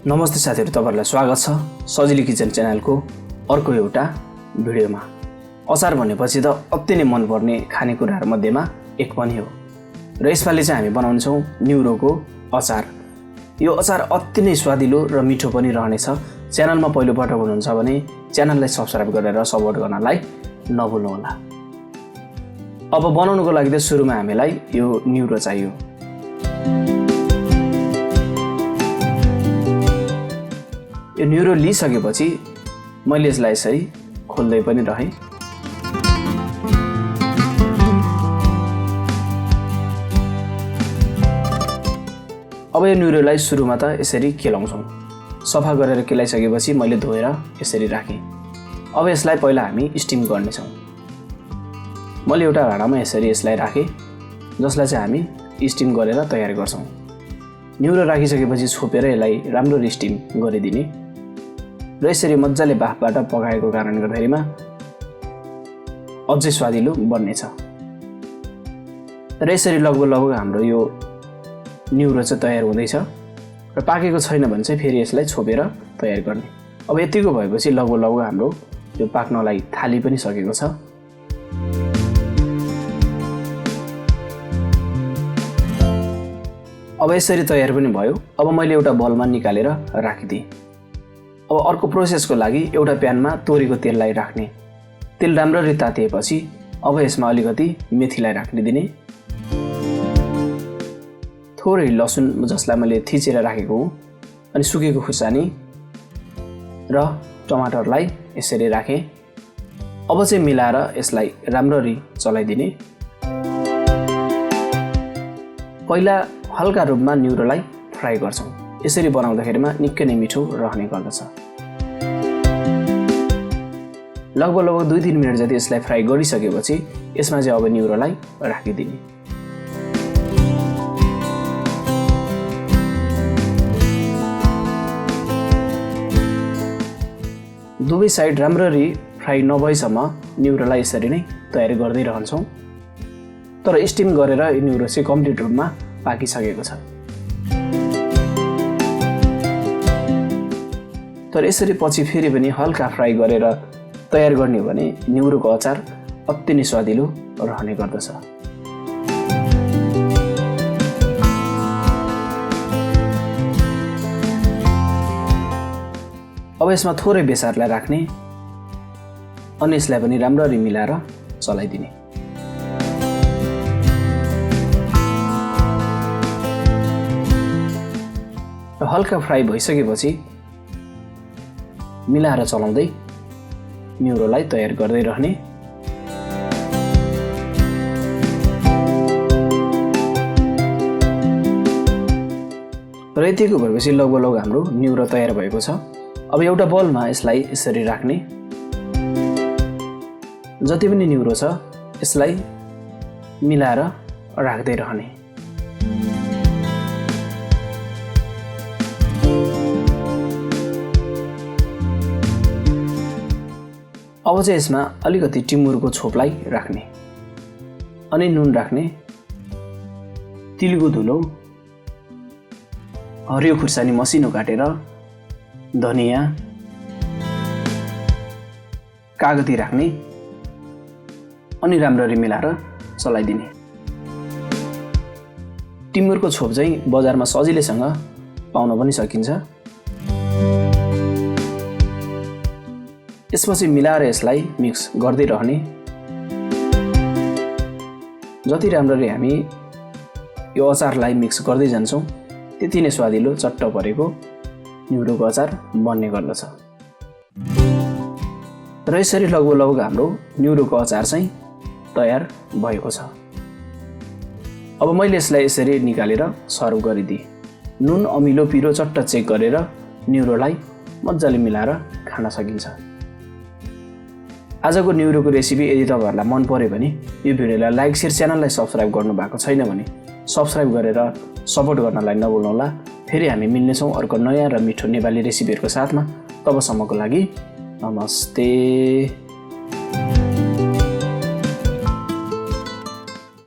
नमस्ते साथीहरु, तपाईहरुलाई स्वागत छ सजिलो किचन च्यानलको अर्को एउटा भिडियोमा। अचार भनेपछि त अति नै मनपर्ने खानेकुराहरु मध्येमा एक पनि हो र यसपालि चाहिँ हामी बनाउँछौं न्युरोको अचार। यो अचार अति नै स्वादिलो र मिठो पनि रहनेछ। च्यानलमा पहिलो पटक हुनुहुन्छ भने च्यानललाई सब्स्क्राइब गरेर सपोर्ट गर्नलाई नभुल्नु होला। अब बनाउनको लागि त सुरुमा हामीलाई यो न्युरो चाहियो। यो न्युरो लिइसकेपछि मैले यसलाई यसरी खोल्दै पनि रहे। अब यो न्युरोलाई सुरुमा त यसरी केलाउँछौं। सफा गरेर केलाइसकेपछि मैले धोएर यसरी राखेँ। अब यसलाई पहिला हामी स्टिम गर्नेछौं। मैले एउटा भाँडामा यसरी यसलाई राखेँ, जसलाई चाहिँ हामी स्टिम गरेर तयार गर्छौं। न्युरो राखिसकेपछि छोपेर यसलाई राम्ररी स्टिम गरिदिने र यसरी मज्जाले भापबाट पकाएको कारणले गर्दाखेरिमा अझै स्वादिलो बन्नेछ। र यसरी लगभग हाम्रो यो न्युरो चाहिँ तयार हुँदैछ र पाकेको छैन भने चाहिँ फेरि यसलाई छोपेर तयार गर्ने। अब यतिको भएपछि लगभग हाम्रो यो पाक्नलाई थाली पनि सकेको छ। अब यसरी तयार पनि भयो। अब मैले एउटा बलमा निकालेर राखिदिएँ। अब अर्को प्रोसेसको लागि एउटा प्यानमा तोरीको तेललाई राख्ने। तेल राम्ररी तातिएपछि अब यसमा अलिकति मेथीलाई राख्ने दिने। थोरै लसुन जसलाई मैले थिचेर राखेको हो, अनि सुकेको खुर्सानी र टमाटरलाई यसरी राखेँ। अब चाहिँ मिलाएर यसलाई राम्ररी चलाइदिने। पहिला हल्का रूपमा न्युरोलाई फ्राई गर्छौं। यसरी बनाउँदाखेरिमा निकै नै मिठो रहने गर्दछ। लगभग 2-3 मिनेट जति यसलाई फ्राई गरिसकेपछि यसमा चाहिँ अब न्युरोलाई राखिदिने। दुवै साइड राम्ररी फ्राई नभएसम्म न्युरोलाई यसरी नै तयार गर्दै रहन्छौं। तर स्टिम गरेर यो न्युरो चाहिँ कम्प्लिट रूपमा पाकिसकेको छ। तर यसरी पछि फेरि पनि हल्का फ्राई गरेर तयार गर्ने हो भने न्युरोको अचार अति नै स्वादिलो रहने गर्दछ। अब यसमा थोरै बेसारलाई राख्ने अनि यसलाई पनि राम्ररी मिलाएर चलाइदिने। हल्का फ्राई भइसकेपछि मिलाएर चलाउँदै न्युरोलाई तयार गर्दै रहने। र यतिको भएपछि लगभग हाम्रो न्युरो तयार भएको छ। अब एउटा बलमा यसलाई यसरी राख्ने। जति पनि न्युरो छ यसलाई मिलाएर राख्दै रहने। अब चाहिँ यसमा अलिकति टिमुरको छोपलाई राख्ने अनि नुन राख्ने, तिलको धुलो, हरियो खुर्सानी मसिनो काटेर, धनिया, कागती राख्ने अनि राम्ररी मिलाएर चलाइदिने। टिमुरको छोप चाहिँ बजारमा सजिलैसँग पाउन पनि सकिन्छ। यसपछि मिलाएर यसलाई मिक्स गर्दै रहने। जति राम्ररी हामी यो अचारलाई मिक्स गर्दै जान्छौं त्यति नै स्वादिलो चट्ट परेको न्युरोको अचार बन्ने गर्दछ। र यसरी लगभग हाम्रो न्युरोको अचार चाहिँ तयार भएको छ। अब मैले यसलाई यसरी निकालेर सर्भ गरिदिएँ। नुन अमिलो पिरो चट्ट चेक गरेर न्युरोलाई मज्जाले मिलाएर खान सकिन्छ। आजको न्युरोको रेसिपी यदि तपाईहरुलाई मन पर्यो भने यो भिडियोलाई लाइक, शेयर, च्यानललाई सब्स्क्राइब गर्नु भएको छैन भने सब्स्क्राइब गरेर सपोर्ट गर्नलाई नभुल्नु होला। फेरि हामी मिल्नेछौं अर्को नयाँ र मिठो नेपाली रेसिपीहरुको साथमा। तबसम्मको लागि नमस्ते।